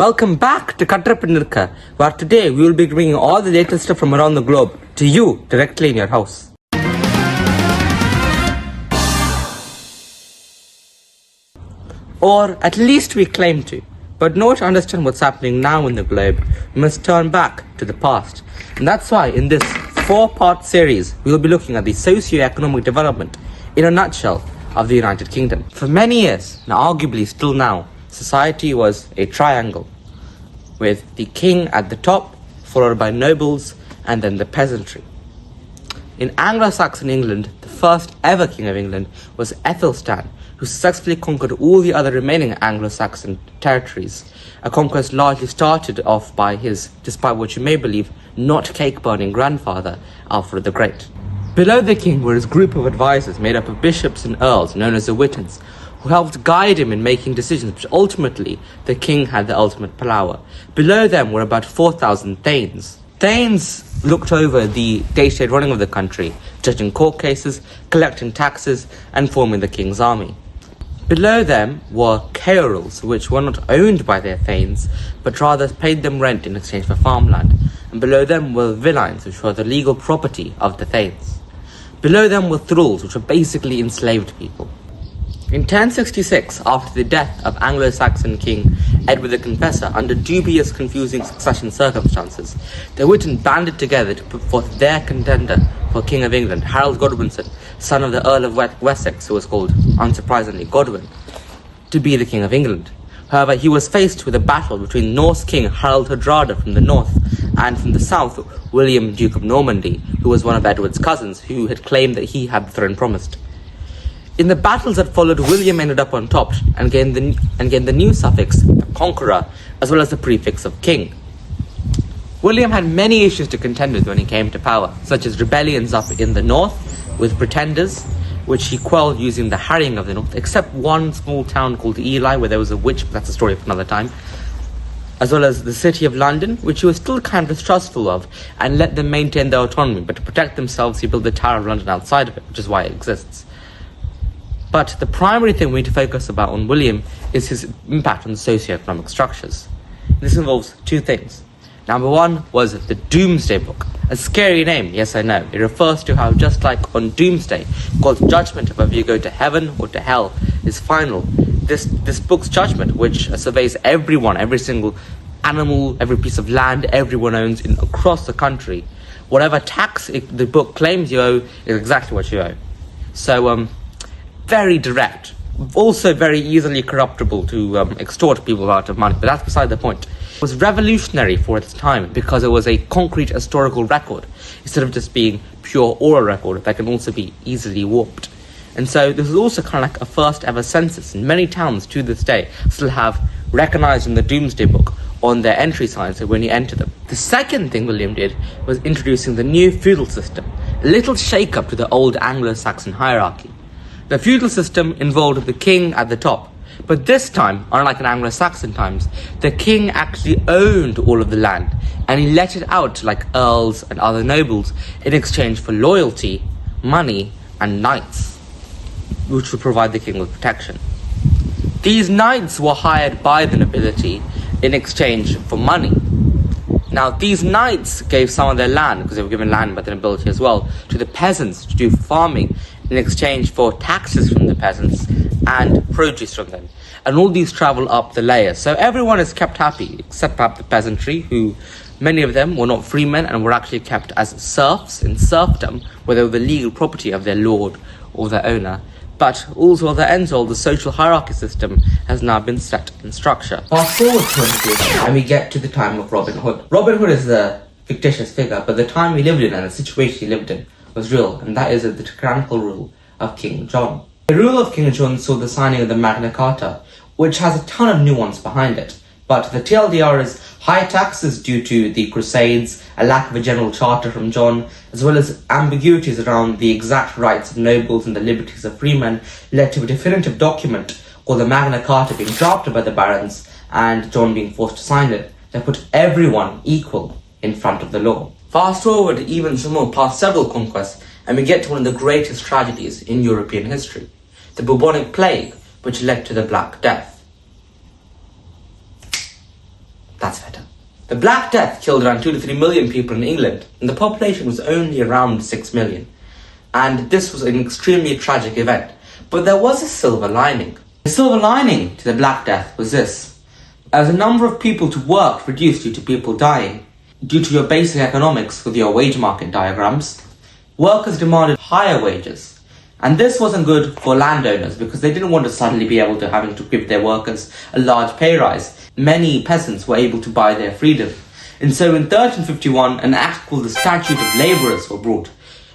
Welcome back to Katrapinirka, where today we will be bringing all the latest stuff from around the globe to you directly in your house. Or at least we claim to. But in order to understand what's happening now in the globe, we must turn back to the past. And that's why in this 4-part series, we will be looking at the socio-economic development, in a nutshell, of the United Kingdom. For many years, and arguably still now, society was a triangle, with the king at the top, followed by nobles, and then the peasantry. In Anglo-Saxon England, the first ever king of England was Aethelstan, who successfully conquered all the other remaining Anglo-Saxon territories, a conquest largely started off by his, despite what you may believe, not cake-burning grandfather, Alfred the Great. Below the king were his group of advisors made up of bishops and earls, known as the Wittens, who helped guide him in making decisions, which ultimately the king had the ultimate power. Below them were about 4,000 Thanes. Thanes looked over the day-to-day running of the country, judging court cases, collecting taxes, and forming the king's army. Below them were ceorls, which were not owned by their Thanes, but rather paid them rent in exchange for farmland. And below them were villeins, which were the legal property of the Thanes. Below them were thralls, which were basically enslaved people. In 1066, after the death of Anglo-Saxon King Edward the Confessor, under dubious, confusing succession circumstances, the Wittens banded together to put forth their contender for King of England, Harold Godwinson, son of the Earl of Wessex, who was called, unsurprisingly, Godwin, to be the King of England. However, he was faced with a battle between Norse King Harald Hardrada from the north, and from the south, William, Duke of Normandy, who was one of Edward's cousins, who had claimed that he had the throne promised. In the battles that followed, William ended up on top and gained the new suffix, conqueror, as well as the prefix of king. William had many issues to contend with when he came to power, such as rebellions up in the north with pretenders, which he quelled using the harrying of the north, except one small town called Ely, where there was a witch, but that's a story for another time, as well as the city of London, which he was still kind of distrustful of, and let them maintain their autonomy, but to protect themselves, he built the Tower of London outside of it, which is why it exists. But the primary thing we need to focus about on William is his impact on socioeconomic structures. This involves two things. Number one was the Doomsday Book. A scary name, yes I know. It refers to how, just like on Doomsday, God's judgment of whether you go to heaven or to hell is final. This book's judgment, which surveys everyone, every single animal, every piece of land everyone owns across the country, whatever tax the book claims you owe is exactly what you owe. So, very direct, also very easily corruptible to extort people out of money, but that's beside the point. It was revolutionary for its time because it was a concrete historical record instead of just being pure oral record that can also be easily warped. And so this was also kind of like a first ever census, and many towns to this day still have recognized in the Doomsday Book on their entry signs, so when you enter them. The second thing William did was introducing the new feudal system, a little shake-up to the old Anglo-Saxon hierarchy. The feudal system involved the king at the top, but this time, unlike in Anglo-Saxon times, the king actually owned all of the land, and he let it out to like earls and other nobles in exchange for loyalty, money, and knights, which would provide the king with protection. These knights were hired by the nobility in exchange for money. Now, these knights gave some of their land, because they were given land by the nobility as well, to the peasants to do farming in exchange for taxes from the peasants and produce from them. And all these travel up the layers. So everyone is kept happy, except perhaps the peasantry, who many of them were not freemen and were actually kept as serfs in serfdom, where they were the legal property of their lord or their owner. But also at the end all, the social hierarchy system has now been set in structure. Fast forward 20 years and we get to the time of Robin Hood. Robin Hood is a fictitious figure, but the time he lived in and the situation he lived in was real, and that is the tyrannical rule of King John. The rule of King John saw the signing of the Magna Carta, which has a ton of nuance behind it. But the TLDR is high taxes due to the Crusades, a lack of a general charter from John, as well as ambiguities around the exact rights of nobles and the liberties of freemen, led to a definitive document called the Magna Carta being drafted by the barons and John being forced to sign it, that put everyone equal in front of the law. Fast forward even some more past several conquests, and we get to one of the greatest tragedies in European history, the bubonic plague, which led to the Black Death. The Black Death killed around 2 to 3 million people in England, and the population was only around 6 million. And this was an extremely tragic event. But there was a silver lining. The silver lining to the Black Death was this. As the number of people to work reduced due to people dying, due to your basic economics with your wage market diagrams, workers demanded higher wages. And this wasn't good for landowners because they didn't want to suddenly be able to having to give their workers a large pay rise. Many peasants were able to buy their freedom. And so in 1351, an act called the Statute of Labourers was brought,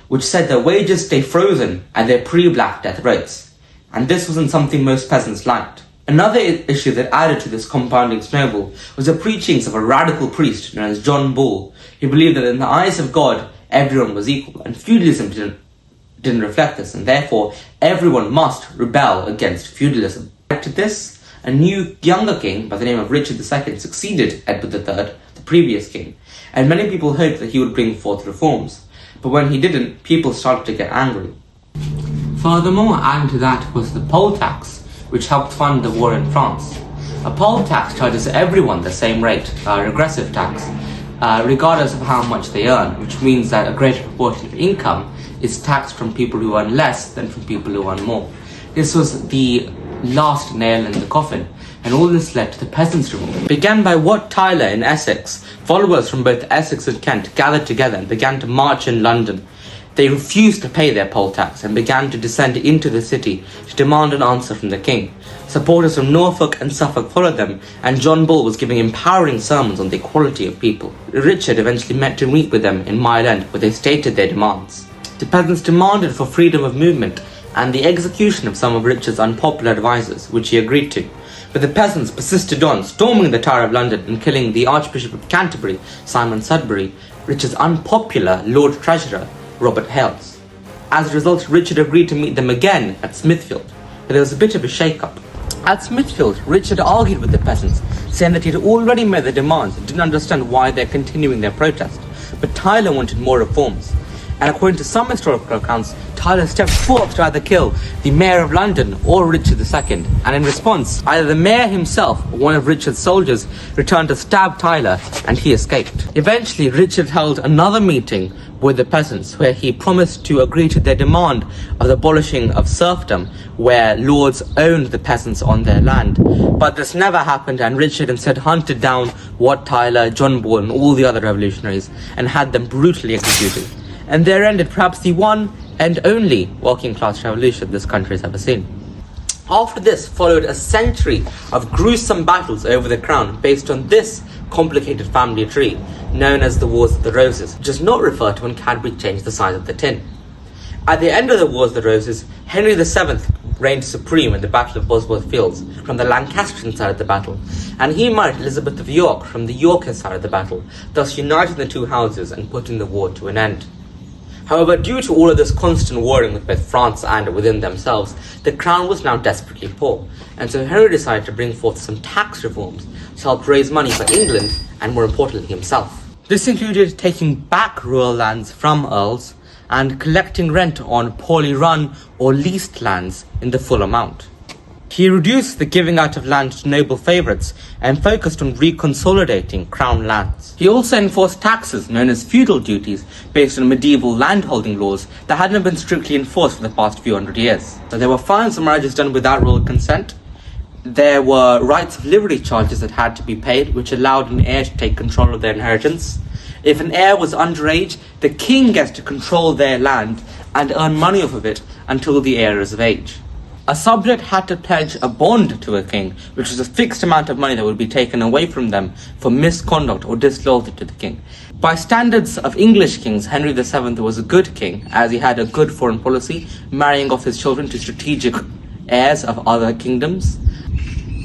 which said their wages stay frozen at their pre-Black Death rates. And this wasn't something most peasants liked. Another issue that added to this compounding snowball was the preachings of a radical priest known as John Bull. He believed that in the eyes of God, everyone was equal, and feudalism didn't reflect this, and therefore everyone must rebel against feudalism. To this, a new younger king by the name of Richard II succeeded Edward III, the previous king, and many people hoped that he would bring forth reforms. But when he didn't, people started to get angry. Furthermore, adding to that was the poll tax, which helped fund the war in France. A poll tax charges everyone the same rate, a regressive tax, regardless of how much they earn, which means that a greater proportion of income is taxed from people who earn less than from people who earn more. This was the last nail in the coffin, and all this led to the Peasants Revolt. It began by Wat Tyler in Essex. Followers from both Essex and Kent gathered together and began to march in London. They refused to pay their poll tax and began to descend into the city to demand an answer from the king. Supporters from Norfolk and Suffolk followed them, and John Bull was giving empowering sermons on the equality of people. Richard eventually met to meet with them in Mile End, where they stated their demands. The peasants demanded for freedom of movement and the execution of some of Richard's unpopular advisors, which he agreed to. But the peasants persisted on, storming the Tower of London and killing the Archbishop of Canterbury, Simon Sudbury, Richard's unpopular Lord Treasurer, Robert Hales. As a result, Richard agreed to meet them again at Smithfield, but there was a bit of a shake-up. At Smithfield, Richard argued with the peasants, saying that he had already made their demands and didn't understand why they're continuing their protest. But Tyler wanted more reforms. And according to some historical accounts, Tyler stepped forth to either kill the Mayor of London or Richard II, and in response, either the Mayor himself or one of Richard's soldiers returned to stab Tyler, and he escaped. Eventually, Richard held another meeting with the peasants, where he promised to agree to their demand of the abolishing of serfdom, where lords owned the peasants on their land. But this never happened, and Richard instead hunted down Wat Tyler, John Bull, and all the other revolutionaries, and had them brutally executed. And there ended perhaps the one and only working-class revolution this country has ever seen. After this followed a century of gruesome battles over the crown based on this complicated family tree, known as the Wars of the Roses, which is not referred to when Cadbury changed the size of the tin. At the end of the Wars of the Roses, Henry VII reigned supreme in the Battle of Bosworth Fields from the Lancastrian side of the battle, and he married Elizabeth of York from the Yorkist side of the battle, thus uniting the two houses and putting the war to an end. However, due to all of this constant warring with both France and within themselves, the crown was now desperately poor, and so Henry decided to bring forth some tax reforms to help raise money for England and, more importantly, himself. This included taking back rural lands from earls and collecting rent on poorly run or leased lands in the full amount. He reduced the giving out of land to noble favourites and focused on reconsolidating crown lands. He also enforced taxes known as feudal duties based on medieval landholding laws that hadn't been strictly enforced for the past few hundred years. So there were fines for marriages done without royal consent. There were rights of livery charges that had to be paid, which allowed an heir to take control of their inheritance. If an heir was underage, the king gets to control their land and earn money off of it until the heir is of age. A subject had to pledge a bond to a king, which was a fixed amount of money that would be taken away from them for misconduct or disloyalty to the king. By standards of English kings, Henry VII was a good king, as he had a good foreign policy, marrying off his children to strategic heirs of other kingdoms,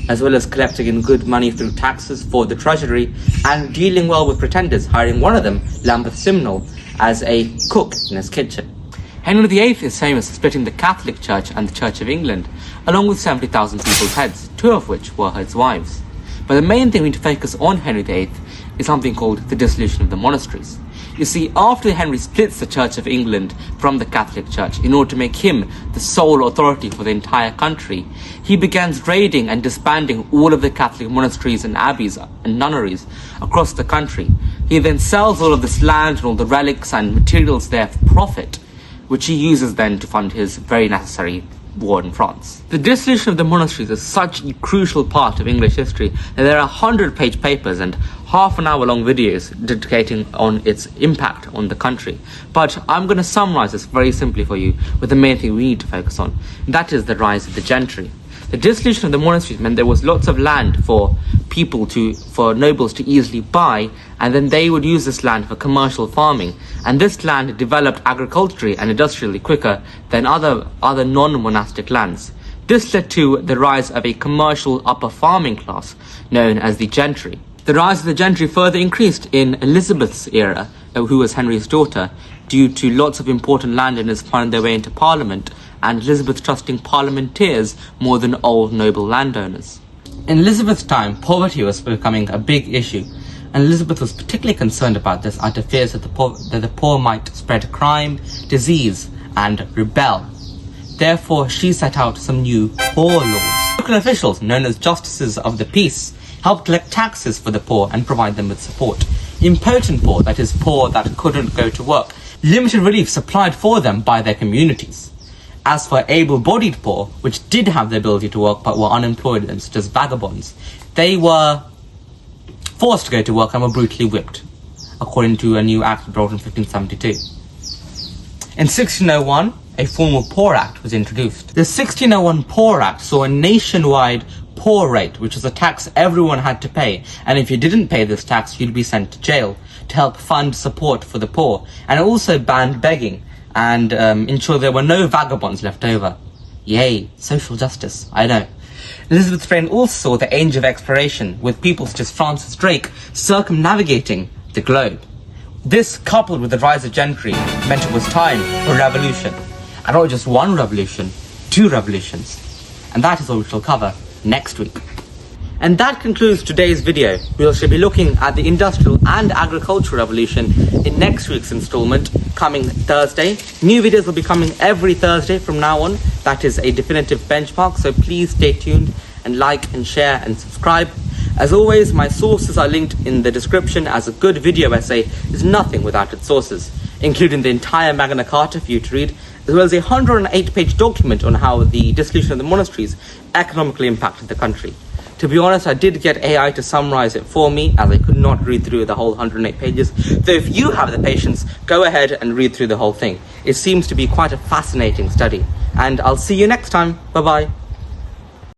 as well as collecting in good money through taxes for the treasury, and dealing well with pretenders, hiring one of them, Lambeth Simnel, as a cook in his kitchen. Henry VIII is famous for splitting the Catholic Church and the Church of England, along with 70,000 people's heads, 2 of which were his wives. But the main thing we need to focus on Henry VIII is something called the dissolution of the monasteries. You see, after Henry splits the Church of England from the Catholic Church in order to make him the sole authority for the entire country, he begins raiding and disbanding all of the Catholic monasteries and abbeys and nunneries across the country. He then sells all of this land and all the relics and materials there for profit, which he uses then to fund his very necessary war in France. The dissolution of the monasteries is such a crucial part of English history that there are 100-page papers and half-an-hour-long videos dedicating on its impact on the country. But I'm going to summarize this very simply for you with the main thing we need to focus on, and that is the rise of the gentry. The dissolution of the monasteries meant there was lots of land for nobles to easily buy, and then they would use this land for commercial farming. And this land developed agriculturally and industrially quicker than other non-monastic lands. This led to the rise of a commercial upper farming class known as the gentry. The rise of the gentry further increased in Elizabeth's era, who was Henry's daughter, due to lots of important landowners finding their way into Parliament, and Elizabeth trusting parliamentarians more than old noble landowners. In Elizabeth's time, poverty was becoming a big issue, and Elizabeth was particularly concerned about this out of fears that the poor might spread crime, disease, and rebel. Therefore, she set out some new poor laws. Local officials, known as justices of the peace, helped collect taxes for the poor and provide them with support. Impotent poor, that is, poor that couldn't go to work, limited relief supplied for them by their communities. As for able-bodied poor, which did have the ability to work but were unemployed and such as vagabonds, they were forced to go to work and were brutally whipped, according to a new act brought in 1572. In 1601, a formal Poor Act was introduced. The 1601 Poor Act saw a nationwide poor rate, which was a tax everyone had to pay, and if you didn't pay this tax, you'd be sent to jail, to help fund support for the poor. And it also banned begging and ensure there were no vagabonds left over. Yay, social justice, I know. Elizabeth's reign also saw the age of exploration, with people such as Francis Drake circumnavigating the globe. This, coupled with the rise of gentry, meant it was time for a revolution. And not just one revolution, 2 revolutions. And that is what we shall cover next week. And that concludes today's video. We shall be looking at the industrial and agricultural revolution in next week's installment, coming Thursday. New videos will be coming every Thursday from now on. That is a definitive benchmark, so please stay tuned and like and share and subscribe. As always, my sources are linked in the description, as a good video essay is nothing without its sources, including the entire Magna Carta for you to read, as well as a 108-page document on how the dissolution of the monasteries economically impacted the country. To be honest, I did get AI to summarize it for me, as I could not read through the whole 108 pages. So if you have the patience, go ahead and read through the whole thing. It seems to be quite a fascinating study. And I'll see you next time. Bye-bye.